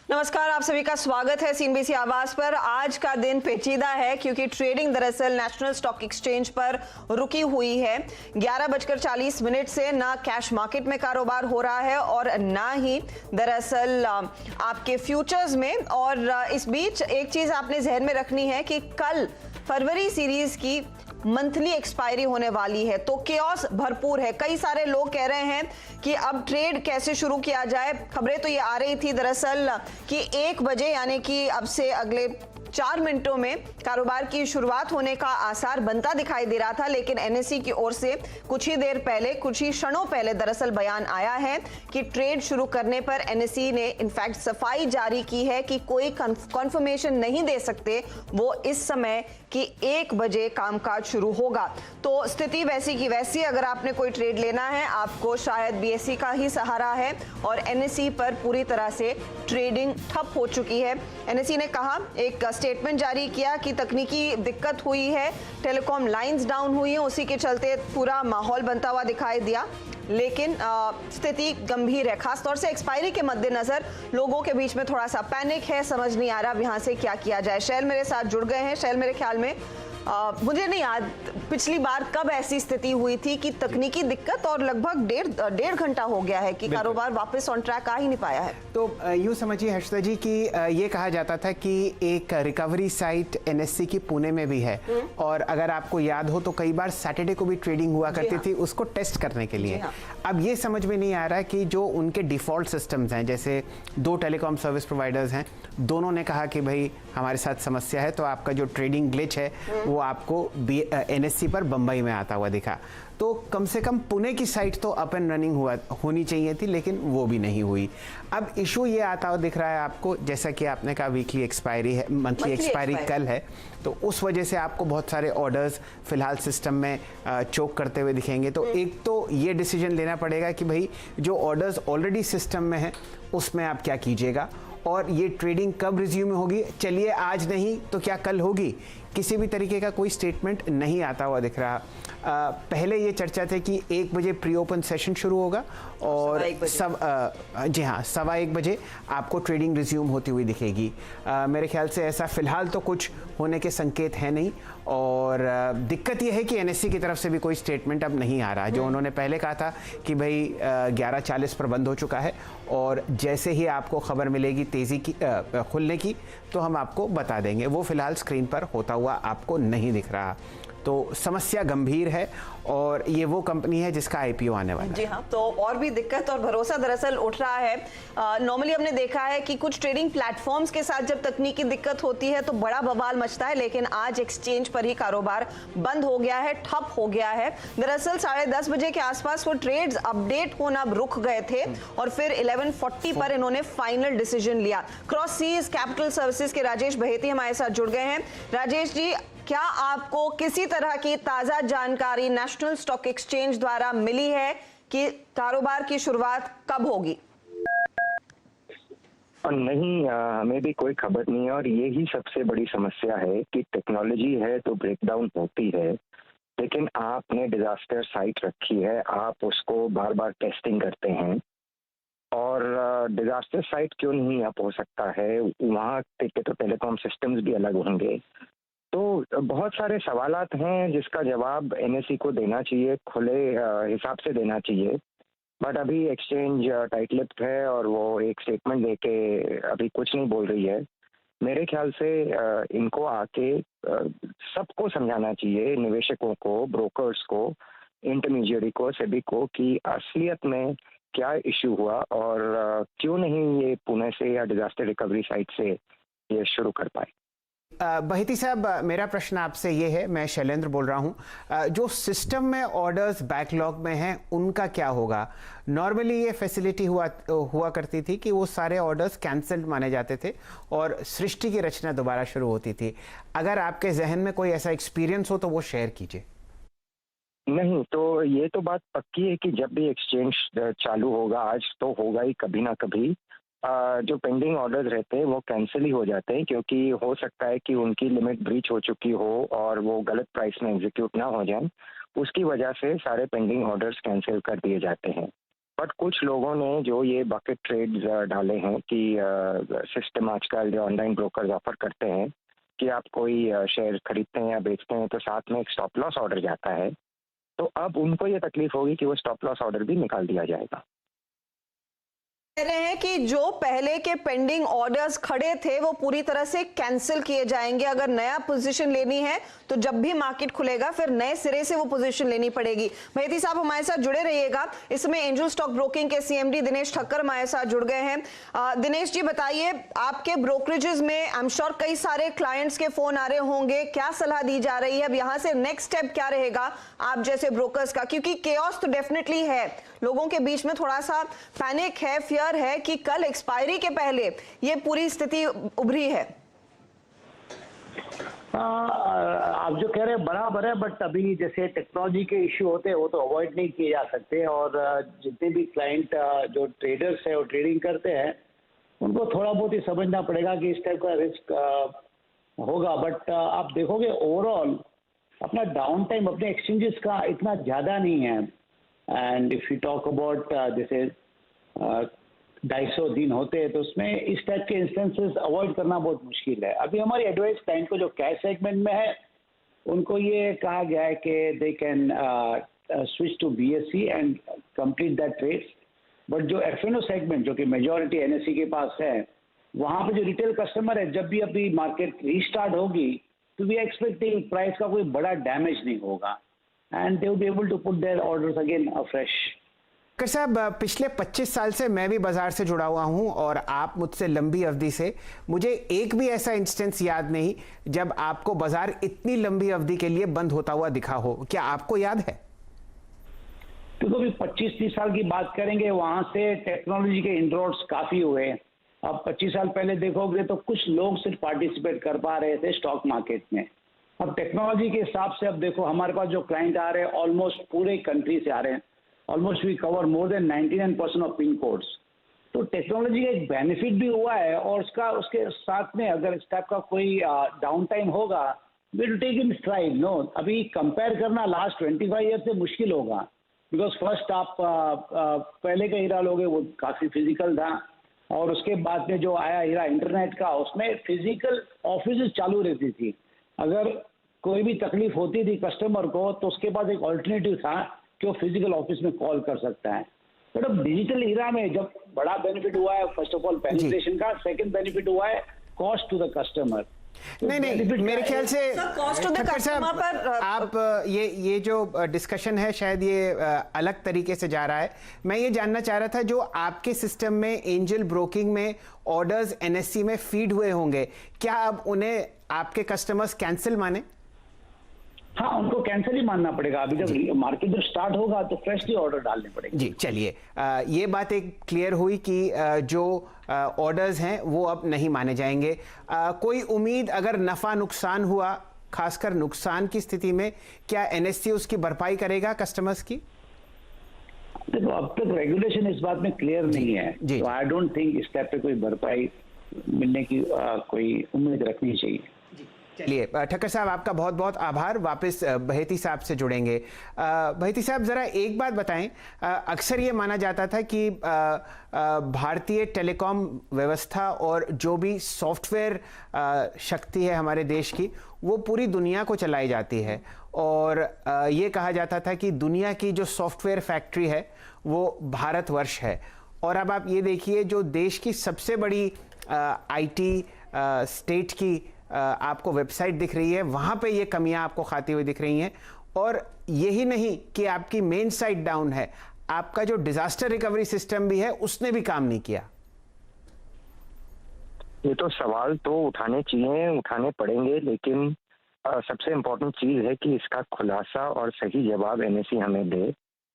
नमस्कार, आप सभी का स्वागत है सीएनबीसी आवाज पर। आज का दिन पेचीदा है क्योंकि ट्रेडिंग दरअसल नेशनल स्टॉक एक्सचेंज पर रुकी हुई है। 11:40 से ना कैश मार्केट में कारोबार हो रहा है और ना ही दरअसल आपके फ्यूचर्स में। और इस बीच एक चीज आपने जहन में रखनी है कि कल फरवरी सीरीज की मंथली एक्सपायरी होने वाली है, तो केओस भरपूर है। कई सारे लोग कह रहे हैं कि अब ट्रेड कैसे शुरू किया जाए। खबरें तो ये आ रही थी दरअसल कि 1 बजे यानी कि अब से अगले 4 मिनटों में कारोबार की शुरुआत होने का आसार बनता दिखाई दे रहा था, लेकिन एनएसई की ओर से कुछ ही देर पहले, कुछ ही क्षणों पहले दरअसल बयान आया है कि ट्रेड शुरू करने पर एनएसई ने इनफैक्ट सफाई जारी की है कि कोई कंफर्मेशन नहीं दे सकते वो इस समय कि 1 बजे कामकाज शुरू होगा। तो स्थिति वैसी की वैसी, अगर आपने कोई ट्रेड लेना है आपको शायद बीएसई का ही सहारा है और एनएसई पर पूरी तरह से ट्रेडिंग ठप हो चुकी है। एनएसई ने कहा, एक स्टेटमेंट जारी किया कि तकनीकी दिक्कत हुई है, टेलीकॉम लाइंस डाउन हुई हैं, उसी के चलते पूरा माहौल बनता हुआ दिखाई दिया, लेकिन स्थिति गंभीर है। खासतौर से एक्सपायरी के मद्देनजर लोगों के बीच में थोड़ा सा पैनिक है, समझ नहीं आ रहा यहाँ से क्या किया जाए। शैल मेरे साथ जुड़ गए हैं। शैल, मेरे ख्याल में मुझे नहीं याद पिछली बार कब ऐसी स्थिति हुई थी कि तकनीकी दिक्कत और लगभग डेढ़ घंटा हो गया है कि कारोबार वापस ऑन ट्रैक आ ही नहीं पाया है। तो यूँ समझिए हर्षदा जी कि ये कहा जाता था कि एक रिकवरी साइट एनएससी की पुणे में भी है और अगर आपको याद हो तो कई बार सैटरडे को भी ट्रेडिंग हुआ करती थी उसको टेस्ट करने के लिए। अब ये समझ में नहीं आ रहा कि जो उनके डिफ़ॉल्ट सिस्टम्स हैं, जैसे 2 टेलीकॉम सर्विस प्रोवाइडर्स हैं, दोनों ने कहा कि भाई हमारे साथ समस्या है, तो आपका जो ट्रेडिंग ग्लिच है वो आपको एनएससी पर बंबई में आता हुआ दिखा। तो कम से कम पुणे की साइट तो अप एंड रनिंग होनी चाहिए थी, लेकिन वो भी नहीं हुई। अब इशू ये आता हुआ दिख रहा है आपको, जैसा कि आपने कहा वीकली एक्सपायरी है, मंथली एक्सपायरी कल है, तो उस वजह से आपको बहुत सारे ऑर्डर्स फिलहाल सिस्टम में चोक करते हुए दिखेंगे। तो एक तो ये डिसीजन लेना पड़ेगा कि भाई जो ऑर्डर्स ऑलरेडी सिस्टम में हैं उसमें आप क्या कीजिएगा और ये ट्रेडिंग कब रिज्यूम होगी। चलिए आज नहीं तो क्या कल होगी, किसी भी तरीके का कोई स्टेटमेंट नहीं आता हुआ दिख रहा। पहले ये चर्चा थी कि 1 बजे प्री ओपन सेशन शुरू होगा और जी हाँ 1:15 बजे आपको ट्रेडिंग रिज्यूम होती हुई दिखेगी। मेरे ख्याल से ऐसा फिलहाल तो कुछ होने के संकेत है नहीं और दिक्कत यह है कि एनएससी की तरफ से भी कोई स्टेटमेंट अब नहीं आ रहा। जो उन्होंने पहले कहा था कि भाई 11:40 पर बंद हो चुका है और जैसे ही आपको खबर मिलेगी तेज़ी की खुलने की तो हम आपको बता देंगे, वो फिलहाल स्क्रीन पर होता हुआ आपको नहीं दिख रहा। तो समस्या गंभीर है और ये वो कंपनी है जिसका आईपीओ आने वाला है। जी हाँ, तो और भी दिक्कत और भरोसा दरअसल उठ रहा है। नॉर्मली हमने देखा है कि कुछ ट्रेडिंग प्लेटफॉर्म्स के साथ जब तकनीकी दिक्कत होती है तो बड़ा बवाल मचता है, लेकिन आज एक्सचेंज पर ही कारोबार बंद हो गया है, ठप हो गया है। दरअसल 10:30 बजे के आसपास वो ट्रेड्स अपडेट होना रुक गए थे और फिर 11:40 पर इन्होंने फाइनल डिसीजन लिया। क्रॉस सीज कैपिटल सर्विसेज के राजेश बहेती हमारे साथ जुड़ गए हैं। राजेश जी, क्या आपको किसी तरह की ताजा जानकारी नेशनल स्टॉक एक्सचेंज द्वारा मिली है कि कारोबार की शुरुआत कब होगी? नहीं, हमें भी कोई खबर नहीं है और ये ही सबसे बड़ी समस्या है कि टेक्नोलॉजी है तो ब्रेकडाउन होती है, लेकिन आपने डिजास्टर साइट रखी है, आप उसको बार बार टेस्टिंग करते हैं और डिजास्टर साइट क्यों नहीं आप हो सकता है, वहाँ तो टेलीकॉम सिस्टम्स भी अलग होंगे। तो बहुत सारे सवालात हैं जिसका जवाब एनएसई को देना चाहिए, खुले हिसाब से देना चाहिए। बट अभी एक्सचेंज टाइट लिप्ड है और वो एक स्टेटमेंट देके अभी कुछ नहीं बोल रही है। मेरे ख्याल से इनको आके सबको समझाना चाहिए, निवेशकों को, ब्रोकर्स को, इंटरमीडिएरी को, सेबी को, कि असलियत में क्या इश्यू हुआ और क्यों नहीं ये पुणे से या डिजास्टर रिकवरी साइट से ये शुरू कर पाए। बहिती साहब, मेरा प्रश्न आपसे ये है, मैं शैलेंद्र बोल रहा हूँ, जो सिस्टम में ऑर्डर्स बैकलॉग में हैं उनका क्या होगा? नॉर्मली ये फैसिलिटी हुआ करती थी कि वो सारे ऑर्डर्स कैंसल्ड माने जाते थे और सृष्टि की रचना दोबारा शुरू होती थी। अगर आपके जहन में कोई ऐसा एक्सपीरियंस हो तो वो शेयर कीजिए। नहीं, तो ये तो बात पक्की है कि जब भी एक्सचेंज चालू होगा, आज तो होगा ही कभी ना कभी, जो पेंडिंग ऑर्डर्स रहते हैं वो कैंसिल ही हो जाते हैं, क्योंकि हो सकता है कि उनकी लिमिट ब्रीच हो चुकी हो और वो गलत प्राइस में एग्जीक्यूट ना हो जाए, उसकी वजह से सारे पेंडिंग ऑर्डर्स कैंसिल कर दिए जाते हैं। बट कुछ लोगों ने जो ये बकेट ट्रेड्स डाले हैं कि सिस्टम आजकल जो ऑनलाइन ब्रोकर्स ऑफर करते हैं कि आप कोई शेयर खरीदते हैं या बेचते हैं तो साथ में एक स्टॉप लॉस ऑर्डर जाता है, तो अब उनको ये तकलीफ होगी कि वो स्टॉप लॉस ऑर्डर भी निकाल दिया जाएगा। कह रहे हैं कि जो पहले के पेंडिंग ऑर्डर्स खड़े थे वो पूरी तरह से कैंसिल किए जाएंगे। अगर नया पोजीशन लेनी है तो जब भी मार्केट खुलेगा फिर नए सिरे से वो पोजीशन लेनी पड़ेगी। मेहती साहब हमारे साथ जुड़े रहिएगा। इसमें एंजल स्टॉक ब्रोकिंग के सीएमडी दिनेश ठक्कर हमारे साथ जुड़ गए हैं। दिनेश जी बताइए, आपके ब्रोकरेजेस में आई एम श्योर कई सारे क्लाइंट्स के फोन आ रहे होंगे, क्या सलाह दी जा रही है? अब यहाँ से नेक्स्ट स्टेप क्या रहेगा आप जैसे ब्रोकर्स का? क्योंकि केओस तो डेफिनेटली है, लोगों के बीच में थोड़ा सा पैनिक है, फियर है कि कल एक्सपायरी के पहले ये पूरी स्थिति उभरी है। आप जो कह रहे हैं बराबर है, बट अभी जैसे टेक्नोलॉजी के इश्यू होते हैं वो तो अवॉइड नहीं किए जा सकते, और जितने भी क्लाइंट जो ट्रेडर्स है वो ट्रेडिंग करते हैं उनको थोड़ा बहुत ही समझना पड़ेगा कि इस टाइप का रिस्क होगा। बट आप देखोगे ओवरऑल अपना डाउन टाइम अपने एक्सचेंजेस का इतना ज़्यादा नहीं है। And if you talk about जैसे 250 दिन होते हैं तो उसमें इस टाइप के इंस्टेंसेस अवॉइड करना बहुत मुश्किल है। अभी हमारी एडवाइस क्लाइंट को जो कैश सेगमेंट में है उनको ये कहा गया है कि they can switch to BSE and complete that trades. But जो FNO सेगमेंट जो कि मेजॉरिटी NSE के पास है, वहाँ पे जो रिटेल कस्टमर है, जब भी अभी मार्केट रीस्टार्ट होगी तो वी एक्सपेक्टिंग प्राइस का कोई बड़ा डैमेज नहीं होगा and they will be able to put their orders again afresh. साहब, पिछले 25 साल से मैं भी बाजार से जुड़ा हुआ हूं और आप मुझसे लंबी अवधि से, मुझे एक भी ऐसा इंस्टेंस याद नहीं जब आपको बाजार इतनी लंबी अवधि के लिए बंद होता हुआ दिखा हो। क्या आपको याद है? तो अभी 25-30 साल की बात करेंगे, वहां से टेक्नोलॉजी के इनरोड्स काफी हुए। अब 25 साल पहले देखोगे तो कुछ लोग सिर्फ पार्टिसिपेट कर पा रहे थे स्टॉक मार्केट में। अब टेक्नोलॉजी के हिसाब से अब देखो हमारे पास जो क्लाइंट आ रहे हैं ऑलमोस्ट पूरे कंट्री से आ रहे हैं। Almost we cover more than 99% of pin codes. तो टेक्नोलॉजी का एक बेनिफिट भी हुआ है, और उसके साथ में अगर इस टाइप का कोई डाउन टाइम होगा we will take in stride. No, अभी कंपेयर करना लास्ट 25 ईयर से मुश्किल होगा, बिकॉज फर्स्ट आप पहले का हीरा लोगे वो काफ़ी फिजिकल था, और उसके बाद में जो आया हीरा इंटरनेट का उसमें फिजिकल ऑफिस चालू रहती थी। अगर कोई भी तकलीफ होती थी कस्टमर को तो उसके पास एक ऑल्टरनेटिव था कि वो फिजिकल ऑफिस में कॉल कर सकता है। बट अब डिजिटल हीरा में जब बड़ा बेनिफिट हुआ है, फर्स्ट ऑफ ऑल पेनिट्रेशन का, सेकंड बेनिफिट हुआ है कॉस्ट टू द कस्टमर। नहीं, मेरे ख्याल से ठक्कर साहब, आप ये जो डिस्कशन है शायद ये अलग तरीके से जा रहा है। मैं ये जानना चाह रहा था, जो आपके सिस्टम में एंजल ब्रोकिंग में ऑर्डर्स NSE में फीड हुए होंगे, क्या अब उन्हें आपके कस्टमर्स कैंसिल माने? हाँ, उनको कैंसिल ही मानना पड़ेगा। अभी जब मार्केट जब स्टार्ट होगा तो फ्रेशली ऑर्डर डालने पड़ेंगे। जी, चलिए, ये बात एक क्लियर हुई कि जो ऑर्डर्स हैं वो अब नहीं माने जाएंगे। कोई उम्मीद अगर नफा नुकसान हुआ, खासकर नुकसान की स्थिति में, क्या NSE उसकी भरपाई करेगा कस्टमर्स की? देखो, अब तक रेगुलेशन इस बात में क्लियर नहीं है, तो आई डोंट थिंक इस टाइप पे कोई भरपाई मिलने की कोई उम्मीद रखनी चाहिए। चलिए, ठक्कर साहब, आपका बहुत बहुत आभार। वापस बहेती साहब से जुड़ेंगे। बहेती साहब, ज़रा एक बात बताएं, अक्सर ये माना जाता था कि भारतीय टेलीकॉम व्यवस्था और जो भी सॉफ्टवेयर शक्ति है हमारे देश की, वो पूरी दुनिया को चलाई जाती है, और ये कहा जाता था कि दुनिया की जो सॉफ्टवेयर फैक्ट्री है वो भारतवर्ष है। और अब आप ये देखिए, जो देश की सबसे बड़ी IT स्टेट की आपको वेबसाइट दिख रही है, वहाँ पे ये कमियां आपको खाती हुई दिख रही हैं। और यही नहीं कि आपकी मेन साइट डाउन है, आपका जो डिजास्टर रिकवरी सिस्टम भी है उसने भी काम नहीं किया। ये तो सवाल तो उठाने चाहिए, उठाने पड़ेंगे, लेकिन सबसे इम्पोर्टेंट चीज़ है कि इसका खुलासा और सही जवाब NSE हमें दे।